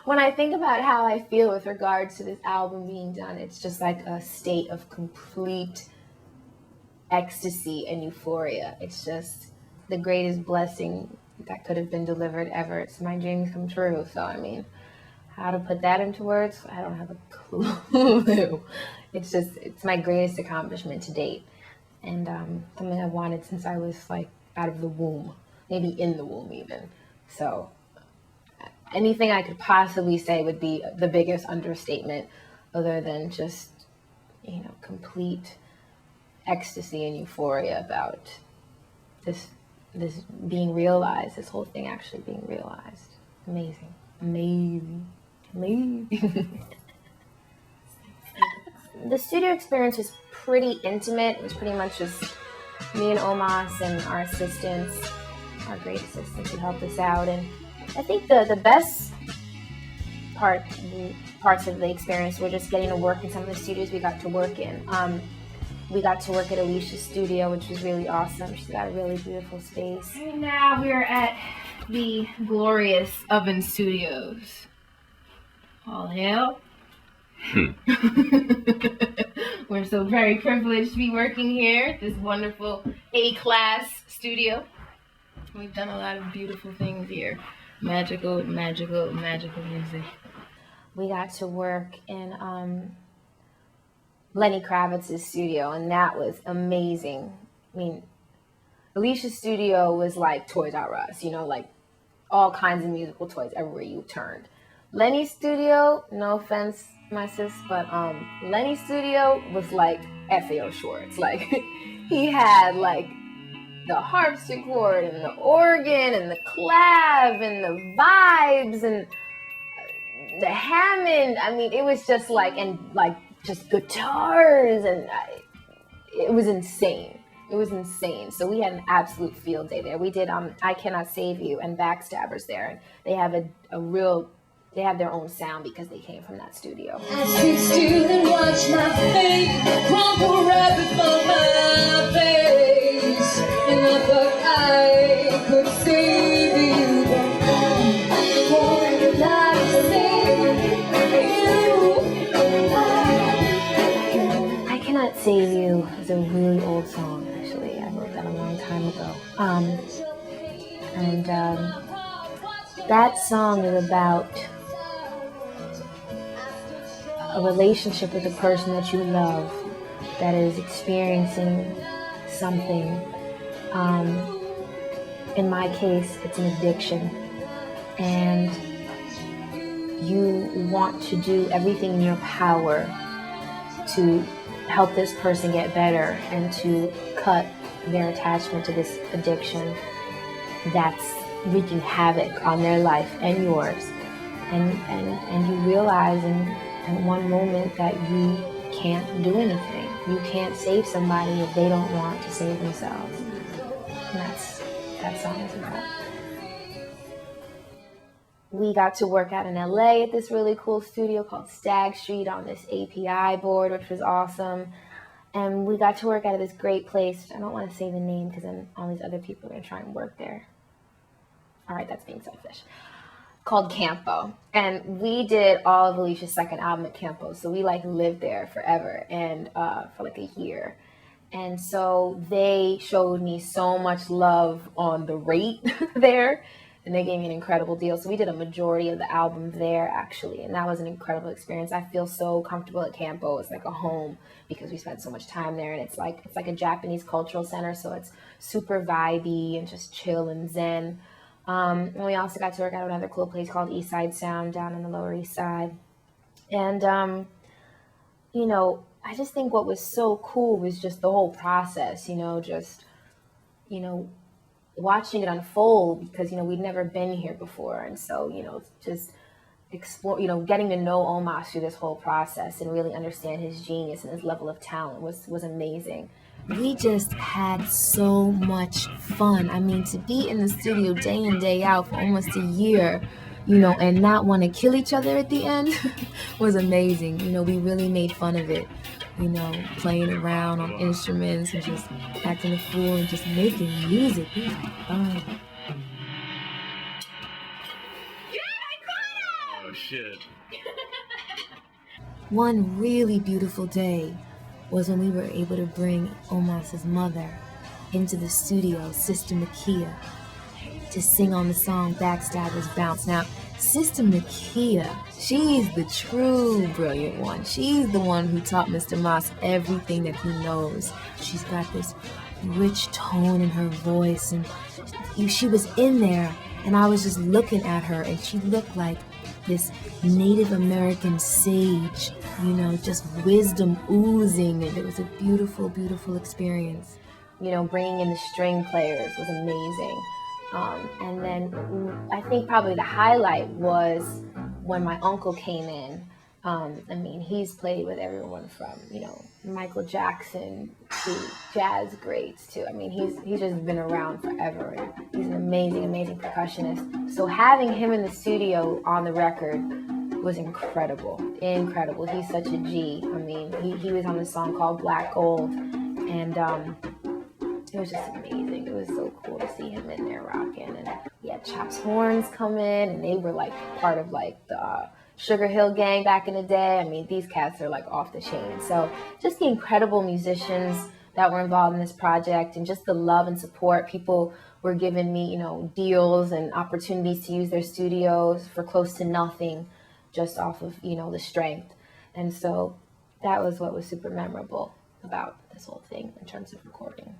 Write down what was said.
when I think about how I feel with regards to this album being done, it's just like a state of complete ecstasy and euphoria. It's just the greatest blessing that could have been delivered ever. It's my dreams come true. So, I mean, how to put that into words, I don't have a clue. It's my greatest accomplishment to date. And something I've wanted since I was like out of the womb, maybe in the womb even. So anything I could possibly say would be the biggest understatement, other than just, complete ecstasy and euphoria about this being realized, this whole thing actually being realized. Amazing. The studio experience was pretty intimate. It was pretty much just me and Omas and our assistants, our great assistants who helped us out. And I think the best parts of the experience were just getting to work in some of the studios we got to work in. We got to work at Alicia's studio, which was really awesome. She's got a really beautiful space. And now we're at the glorious Oven Studios. All hail. We're so very privileged to be working here at this wonderful A-class studio. We've done a lot of beautiful things here. Magical music. We got to work in Lenny Kravitz's studio, and that was amazing. I mean, Alicia's studio was like Toys R Us, like all kinds of musical toys everywhere you turned. Lenny's studio, no offense, my sis, but Lenny's studio was like FAO Schwartz. Like, he had like the harpsichord and the organ and the clav and the vibes and the Hammond. I mean, it was just like, and like just guitars, and it was insane. It was insane. So we had an absolute field day there. We did I Cannot Save You and Backstabbers there, and they have they have their own sound because they came from that studio. I sit still and watch my fate crumble right before my face, and I thought I could save you, but I cannot save you. I Cannot Save You is a really old song, actually. I wrote that a long time ago. That song is about a relationship with a person that you love that is experiencing something. In my case, it's an addiction. And you want to do everything in your power to help this person get better and to cut their attachment to this addiction that's wreaking havoc on their life and yours. And you realize in one moment that you can't do anything. You can't save somebody if they don't want to save themselves. And that song is about. We got to work out in LA at this really cool studio called Stag Street on this API board, which was awesome. And we got to work out of this great place. I don't want to say the name because then all these other people are going to try and work there. All right, that's being selfish. Called Campo. And we did all of Alicia's second album at Campo. So we like lived there forever and for like a year. And so they showed me so much love on the rate there. And they gave me an incredible deal. So we did a majority of the album there, actually. And that was an incredible experience. I feel so comfortable at Campo. It's like a home because we spent so much time there. And it's like a Japanese cultural center. So it's super vibey and just chill and zen. And we also got to work at another cool place called East Side Sound down on the Lower East Side. And, I just think what was so cool was just the whole process, watching it unfold because, we'd never been here before. And so, just explore, getting to know Omas through this whole process and really understand his genius and his level of talent was amazing. We just had so much fun. I mean, to be in the studio day in, day out for almost a year, and not want to kill each other at the end was amazing. We really made fun of it, playing around on instruments and just acting a fool and just making music. It was fun. shit. One really beautiful day was when we were able to bring Omas's mother into the studio, Sister Nakia, to sing on the song Backstabbers Bounce. Now, Sister Nakia, she's the true brilliant one. She's the one who taught Mr. Moss everything that he knows. She's got this rich tone in her voice, and she was in there, and I was just looking at her, and she looked like this Native American sage, you know, just wisdom oozing, and it was a beautiful, beautiful experience. You know, bringing in the string players was amazing. And then I think probably the highlight was when my uncle came in. I mean, he's played with everyone from, you know, Michael Jackson to jazz greats too. I mean, he's just been around forever, and he's an amazing, amazing percussionist. So having him in the studio on the record was incredible, incredible. He's such a G. I mean, he was on the song called Black Gold, and it was just amazing. It was so cool to see him in there rocking. And we had Thorns come in, and they were like part of like the Sugar Hill Gang back in the day. I mean, these cats are like off the chain. So just the incredible musicians that were involved in this project, and just the love and support. People were giving me, you know, deals and opportunities to use their studios for close to nothing, just off of, you know, the strength. And so that was what was super memorable about this whole thing in terms of recording.